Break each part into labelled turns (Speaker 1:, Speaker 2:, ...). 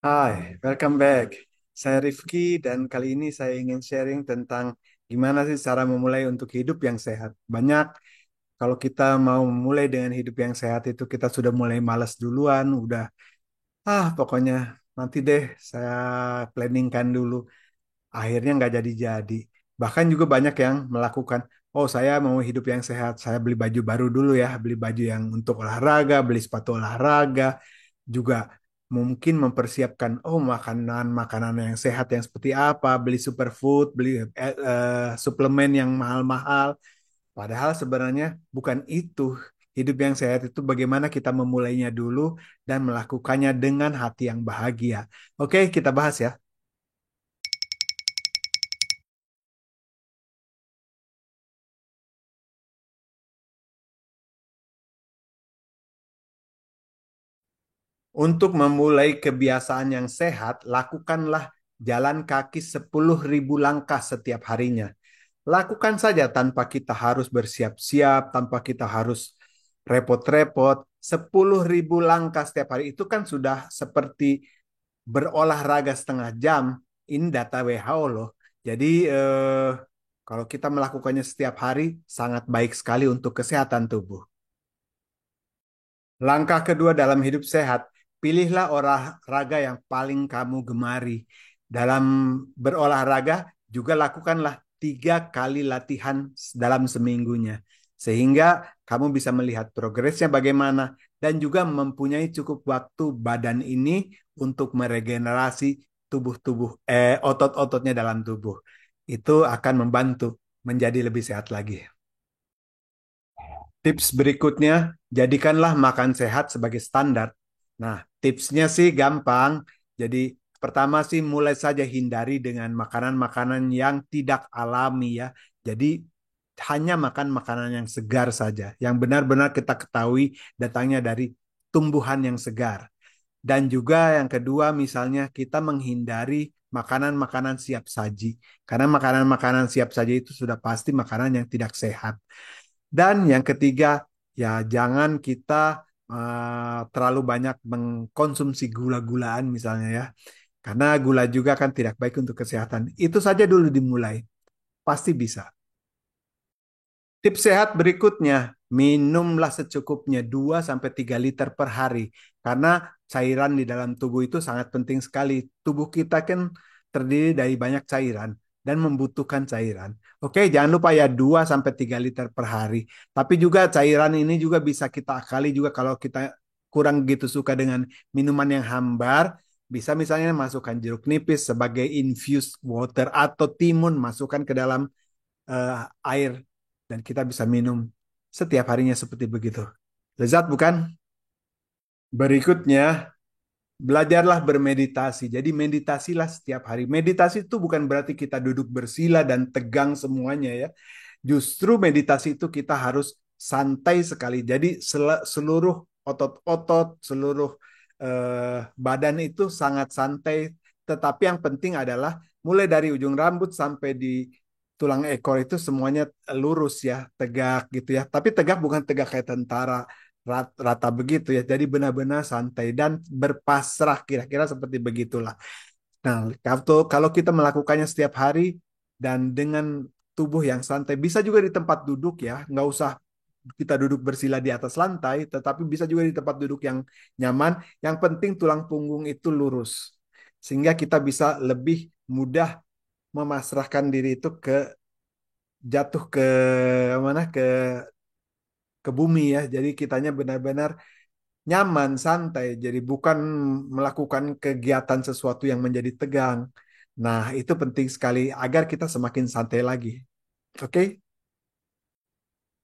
Speaker 1: Hai, welcome back. Saya Rifki dan kali ini saya ingin sharing tentang gimana sih cara memulai untuk hidup yang sehat. Banyak kalau kita mau memulai dengan hidup yang sehat itu kita sudah mulai malas duluan, udah pokoknya nanti deh saya planningkan dulu. Akhirnya nggak jadi-jadi. Bahkan juga banyak yang melakukan, oh saya mau hidup yang sehat, saya beli baju baru dulu ya, beli baju yang untuk olahraga, beli sepatu olahraga, juga mungkin mempersiapkan, oh makanan-makanan yang sehat yang seperti apa, beli superfood, beli suplemen yang mahal-mahal. Padahal sebenarnya bukan itu. Hidup yang sehat itu bagaimana kita memulainya dulu dan melakukannya dengan hati yang bahagia. Oke, kita bahas ya. Untuk memulai kebiasaan yang sehat, lakukanlah jalan kaki 10.000 langkah setiap harinya. Lakukan saja tanpa kita harus bersiap-siap, tanpa kita harus repot-repot. 10.000 langkah setiap hari itu kan sudah seperti berolahraga setengah jam. Ini data WHO loh. Jadi kalau kita melakukannya setiap hari, sangat baik sekali untuk kesehatan tubuh. Langkah kedua dalam hidup sehat, pilihlah olahraga yang paling kamu gemari. Dalam berolahraga, juga lakukanlah 3 kali latihan dalam seminggunya. Sehingga kamu bisa melihat progresnya bagaimana dan juga mempunyai cukup waktu badan ini untuk meregenerasi otot-ototnya dalam tubuh. Itu akan membantu menjadi lebih sehat lagi. Tips berikutnya, jadikanlah makan sehat sebagai standar. Nah, tipsnya sih gampang. Jadi, pertama sih mulai saja hindari dengan makanan-makanan yang tidak alami ya. Jadi, hanya makan makanan yang segar saja, yang benar-benar kita ketahui datangnya dari tumbuhan yang segar. Dan juga yang kedua, misalnya kita menghindari makanan-makanan siap saji. Karena makanan-makanan siap saji itu sudah pasti makanan yang tidak sehat. Dan yang ketiga, ya jangan kita terlalu banyak mengkonsumsi gula-gulaan misalnya ya. Karena gula juga kan tidak baik untuk kesehatan. Itu saja dulu dimulai. Pasti bisa. Tips sehat berikutnya, minumlah secukupnya 2 sampai 3 liter per hari. Karena cairan di dalam tubuh itu sangat penting sekali. Tubuh kita kan terdiri dari banyak cairan dan membutuhkan cairan. Oke, jangan lupa ya 2 sampai 3 liter per hari. Tapi juga cairan ini juga bisa kita akali juga kalau kita kurang gitu suka dengan minuman yang hambar. Bisa misalnya masukkan jeruk nipis sebagai infused water atau timun masukkan ke dalam air dan kita bisa minum setiap harinya seperti begitu. Lezat bukan? Berikutnya, belajarlah bermeditasi. Jadi meditasilah setiap hari. Meditasi itu bukan berarti kita duduk bersila dan tegang semuanya ya. Justru meditasi itu kita harus santai sekali. Jadi seluruh otot-otot, seluruh badan itu sangat santai. Tetapi yang penting adalah mulai dari ujung rambut sampai di tulang ekor itu semuanya lurus ya, tegak gitu ya. Tapi tegak bukan tegak kayak tentara rata begitu ya. Jadi benar-benar santai dan berpasrah kira-kira seperti begitulah. Nah, kalau kita melakukannya setiap hari dan dengan tubuh yang santai, bisa juga di tempat duduk ya, nggak usah kita duduk bersila di atas lantai, tetapi bisa juga di tempat duduk yang nyaman. Yang penting tulang punggung itu lurus, sehingga kita bisa lebih mudah memasrahkan diri itu ke jatuh ke mana ke bumi ya. Jadi kitanya benar-benar nyaman, santai. Jadi bukan melakukan kegiatan sesuatu yang menjadi tegang. Nah, itu penting sekali agar kita semakin santai lagi. Oke?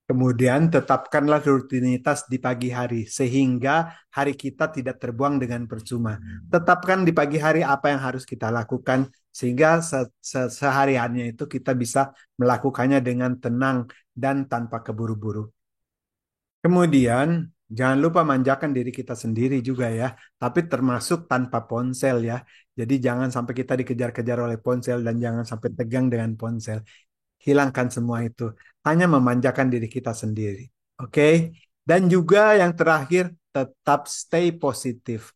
Speaker 1: Kemudian tetapkanlah rutinitas di pagi hari sehingga hari kita tidak terbuang dengan percuma. Tetapkan di pagi hari apa yang harus kita lakukan sehingga sehariannya itu kita bisa melakukannya dengan tenang dan tanpa keburu-buru. Kemudian, jangan lupa manjakan diri kita sendiri juga ya, tapi termasuk tanpa ponsel ya. Jadi jangan sampai kita dikejar-kejar oleh ponsel dan jangan sampai tegang dengan ponsel. Hilangkan semua itu. Hanya memanjakan diri kita sendiri. Oke? Dan juga yang terakhir, tetap stay positif.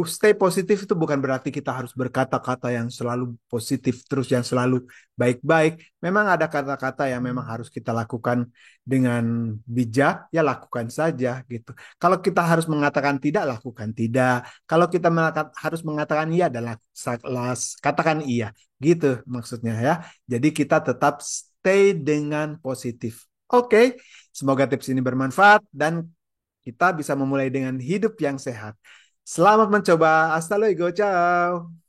Speaker 1: Stay positif itu bukan berarti kita harus berkata-kata yang selalu positif terus, yang selalu baik-baik. Memang ada kata-kata yang memang harus kita lakukan dengan bijak, ya lakukan saja gitu. Kalau kita harus mengatakan tidak, lakukan tidak. Kalau kita harus mengatakan iya, dan katakan iya. Gitu maksudnya ya. Jadi kita tetap stay dengan positif. Oke, semoga tips ini bermanfaat dan kita bisa memulai dengan hidup yang sehat. Selamat mencoba. Hasta luego. Ciao.